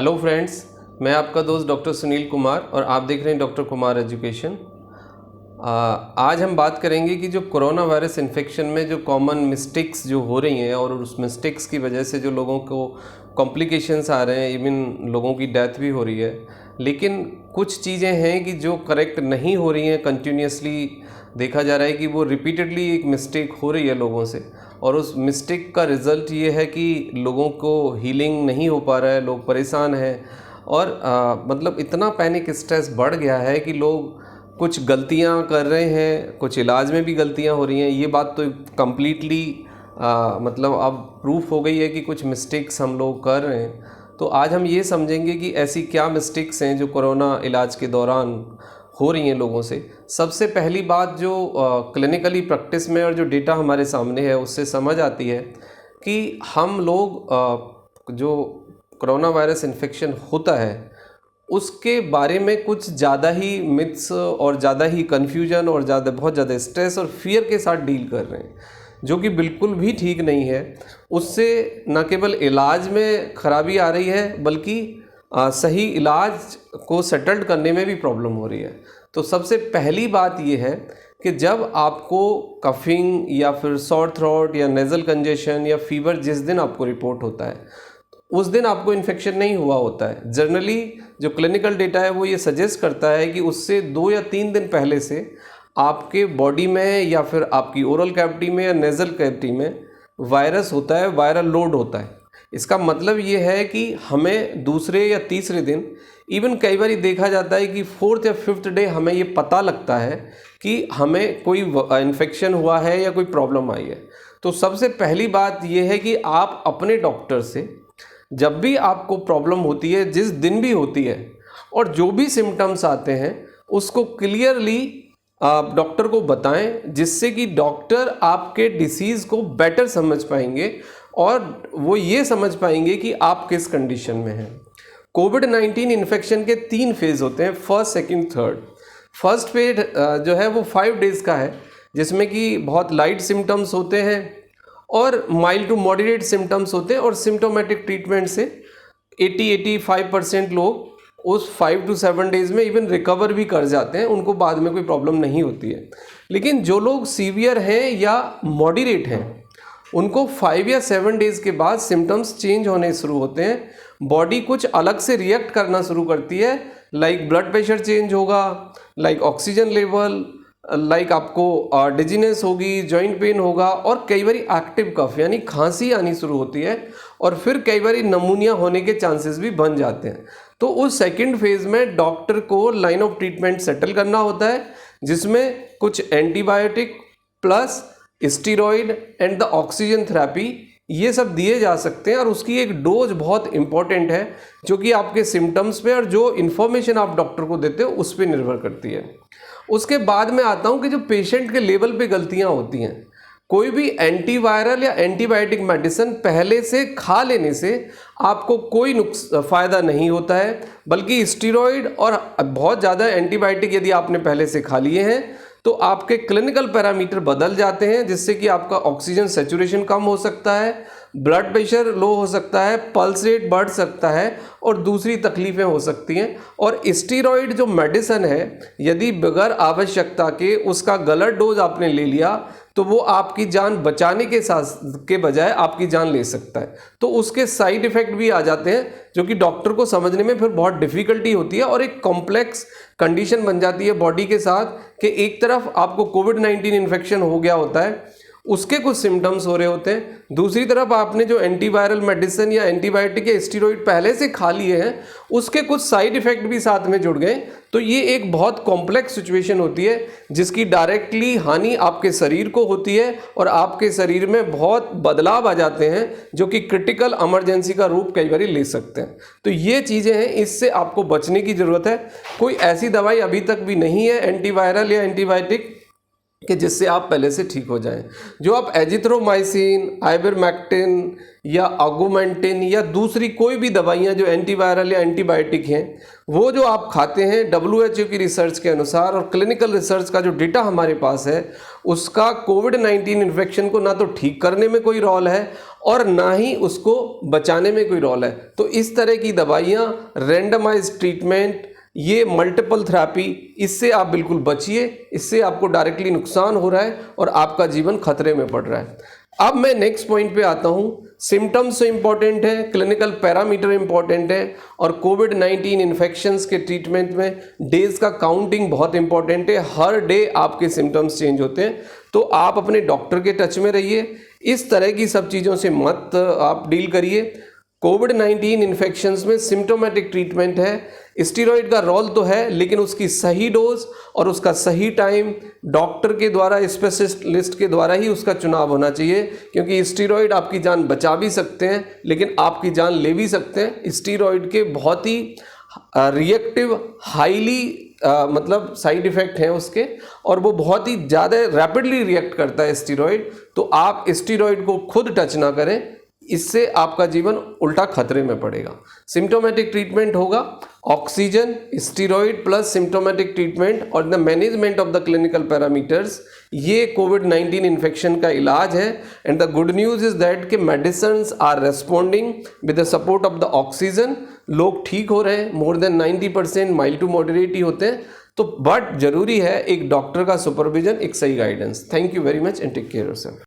Hello friends, मैं आपका दोस्त डॉक्टर सुनील कुमार और आप देख रहे हैं डॉक्टर कुमार एजुकेशन। आज हम बात करेंगे कि जो कोरोना वायरस इन्फेक्शन में जो कॉमन मिस्टेक्स जो हो रही हैं और उस मिस्टेक्स की वजह से जो लोगों को कॉम्प्लिकेशंस आ रहे हैं, इवन लोगों की डेथ भी हो रही है। लेकिन कुछ चीज़ें हैं कि जो करेक्ट नहीं हो रही हैं, कंटिन्यूसली देखा जा रहा है कि वो रिपीटेडली एक मिस्टेक हो रही है लोगों से, और उस मिस्टेक का रिज़ल्ट ये है कि लोगों को हीलिंग नहीं हो पा रहा है, लोग परेशान हैं और मतलब इतना पैनिक स्ट्रेस बढ़ गया है कि लोग कुछ गलतियां कर रहे हैं, कुछ इलाज में भी गलतियां हो रही हैं। ये बात तो कम्प्लीटली मतलब अब प्रूफ हो गई है कि कुछ मिस्टेक्स हम लोग कर रहे हैं। तो आज हम ये समझेंगे कि ऐसी क्या मिस्टेक्स हैं जो कोरोना इलाज के दौरान हो रही हैं लोगों से। सबसे पहली बात जो क्लिनिकली प्रैक्टिस में और जो डेटा हमारे सामने है उससे समझ आती है कि हम लोग जो कोरोना वायरस इन्फेक्शन होता है उसके बारे में कुछ ज़्यादा ही मिथ्स और ज़्यादा ही कन्फ्यूजन और बहुत ज़्यादा स्ट्रेस और फियर के साथ डील कर रहे हैं, जो कि बिल्कुल भी ठीक नहीं है। उससे न केवल इलाज में ख़राबी आ रही है बल्कि सही इलाज को सेटल्ड करने में भी प्रॉब्लम हो रही है। तो सबसे पहली बात यह है कि जब आपको कफिंग या फिर सॉर थ्रोट या नेज़ल कंजेशन या फीवर जिस दिन आपको रिपोर्ट होता है उस दिन आपको इन्फेक्शन नहीं हुआ होता है। जनरली जो क्लिनिकल डेटा है वो ये सजेस्ट करता है कि उससे 2 या 3 दिन पहले से आपके बॉडी में या फिर आपकी ओरल कैविटी में या नेज़ल कैविटी में वायरस होता है, वायरल लोड होता है। इसका मतलब ये है कि हमें दूसरे या तीसरे दिन, इवन कई बार देखा जाता है कि 4th या 5th डे हमें ये पता लगता है कि हमें कोई इन्फेक्शन हुआ है या कोई प्रॉब्लम आई है। तो सबसे पहली बात ये है कि आप अपने डॉक्टर से जब भी आपको प्रॉब्लम होती है, जिस दिन भी होती है, और जो भी सिम्टम्स आते हैं उसको क्लियरली आप डॉक्टर को बताएं, जिससे कि डॉक्टर आपके डिसीज़ को बेटर समझ पाएंगे और वो ये समझ पाएंगे कि आप किस कंडीशन में हैं। कोविड-19 इन्फेक्शन के 3 फेज़ होते हैं, first, second, third. First phase जो है वो 5 डेज़ का है, जिसमें कि बहुत लाइट सिम्टम्स होते हैं और माइल्ड टू मॉडरेट सिम्टम्स होते हैं, और सिम्टोमेटिक ट्रीटमेंट से 80-85% लोग उस 5 to 7 डेज़ में इवन रिकवर भी कर जाते हैं, उनको बाद में कोई प्रॉब्लम नहीं होती है। लेकिन जो लोग सीवियर हैं या मॉडरेट हैं उनको 5 या 7 डेज़ के बाद सिम्टम्स चेंज होने शुरू होते हैं, बॉडी कुछ अलग से रिएक्ट करना शुरू करती है, लाइक ब्लड प्रेशर चेंज होगा, लाइक ऑक्सीजन लेवल, लाइक आपको डिजीनेस होगी, जॉइंट पेन होगा, और कई बार एक्टिव कफ यानी खांसी आनी शुरू होती है, और फिर कई बार नमूनिया होने के चांसेस भी बन जाते हैं। तो उस सेकंड फेज़ में डॉक्टर को लाइन ऑफ ट्रीटमेंट सेटल करना होता है, जिसमें कुछ antibiotic plus steroid and the oxygen therapy ये सब दिए जा सकते हैं, और उसकी एक डोज बहुत इंपॉर्टेंट है जो कि आपके सिम्टम्स पे और जो इन्फॉर्मेशन आप डॉक्टर को देते हो उस पर निर्भर करती है। उसके बाद में आता हूँ कि जो पेशेंट के लेवल पे गलतियाँ होती हैं। कोई भी एंटीवायरल या एंटीबायोटिक मेडिसिन पहले से खा लेने से आपको कोई फ़ायदा नहीं होता है, बल्कि स्टीरॉयड और बहुत ज़्यादा एंटीबायोटिक यदि आपने पहले से खा लिए हैं तो आपके क्लिनिकल पैरामीटर बदल जाते हैं, जिससे कि आपका ऑक्सीजन सैचुरेशन कम हो सकता है, ब्लड प्रेशर लो हो सकता है, पल्स रेट बढ़ सकता है और दूसरी तकलीफ़ें हो सकती हैं। और स्टीरॉयड जो मेडिसिन है, यदि बगैर आवश्यकता के उसका गलत डोज आपने ले लिया तो वो आपकी जान बचाने के बजाय आपकी जान ले सकता है। तो उसके साइड इफ़ेक्ट भी आ जाते हैं, जो कि डॉक्टर को समझने में फिर बहुत डिफ़िकल्टी होती है, और एक कॉम्प्लेक्स कंडीशन बन जाती है बॉडी के साथ कि एक तरफ आपको कोविड-19 इन्फेक्शन हो गया होता है, उसके कुछ सिम्टम्स हो रहे होते हैं, दूसरी तरफ आपने जो एंटीवायरल मेडिसिन या एंटीबायोटिक या स्टीरॉयड पहले से खा लिए हैं उसके कुछ साइड इफ़ेक्ट भी साथ में जुड़ गए। तो ये एक बहुत कॉम्प्लेक्स सिचुएशन होती है, जिसकी डायरेक्टली हानि आपके शरीर को होती है और आपके शरीर में बहुत बदलाव आ जाते हैं, जो कि क्रिटिकल इमरजेंसी का रूप कई बार ले सकते हैं। तो ये चीज़ें हैं, इससे आपको बचने की ज़रूरत है। कोई ऐसी दवाई अभी तक भी नहीं है एंटीवायरल या एंटीबायोटिक कि जिससे आप पहले से ठीक हो जाएं। जो आप एजिथ्रोमाइसिन, आइवरमेक्टिन या ऑगुमेंटिन या दूसरी कोई भी दवाइयाँ जो एंटीवायरल या एंटीबायोटिक हैं, वो जो आप खाते हैं, WHO की रिसर्च के अनुसार और क्लिनिकल रिसर्च का जो डेटा हमारे पास है उसका कोविड-19 इन्फेक्शन को ना तो ठीक करने में कोई रोल है और ना ही उसको बचाने में कोई रोल है। तो इस तरह की दवाइयाँ, रैंडमाइज्ड ट्रीटमेंट, ये मल्टीपल थेरेपी, इससे आप बिल्कुल बचिए, इससे आपको डायरेक्टली नुकसान हो रहा है और आपका जीवन खतरे में पड़ रहा है। अब मैं नेक्स्ट पॉइंट पे आता हूँ। सिम्टम्स तो इम्पॉर्टेंट है, क्लिनिकल पैरामीटर इम्पॉर्टेंट है और कोविड-19 इन्फेक्शंस के ट्रीटमेंट में डेज का काउंटिंग बहुत इंपॉर्टेंट है। हर डे आपके सिम्टम्स चेंज होते हैं, तो आप अपने डॉक्टर के टच में रहिए। इस तरह की सब चीज़ों से मत आप डील करिए। कोविड-19 इन्फेक्शंस में सिम्टोमेटिक ट्रीटमेंट है। स्टीरॉयड का रोल तो है, लेकिन उसकी सही डोज और उसका सही टाइम डॉक्टर के द्वारा, स्पेशलिस्ट के द्वारा ही उसका चुनाव होना चाहिए, क्योंकि स्टीरॉयड आपकी जान बचा भी सकते हैं लेकिन आपकी जान ले भी सकते हैं। स्टीरॉयड के बहुत ही रिएक्टिव, हाईली मतलब साइड इफ़ेक्ट हैं उसके, और वो बहुत ही ज़्यादा रैपिडली रिएक्ट करता है स्टीरॉयड। तो आप स्टीरॉयड को खुद टच ना करें, इससे आपका जीवन उल्टा खतरे में पड़ेगा। सिम्टोमेटिक ट्रीटमेंट होगा, oxygen, steroid plus symptomatic treatment और the management of the clinical parameters, ये कोविड-19 इन्फेक्शन का इलाज है। And the good news is that कि medicines are responding with the support of the oxygen. लोग ठीक हो रहे हैं, more than 90% mild to moderate ही होते हैं। तो बट जरूरी है एक डॉक्टर का सुपरविजन, एक सही guidance. Thank you very much and take care yourself.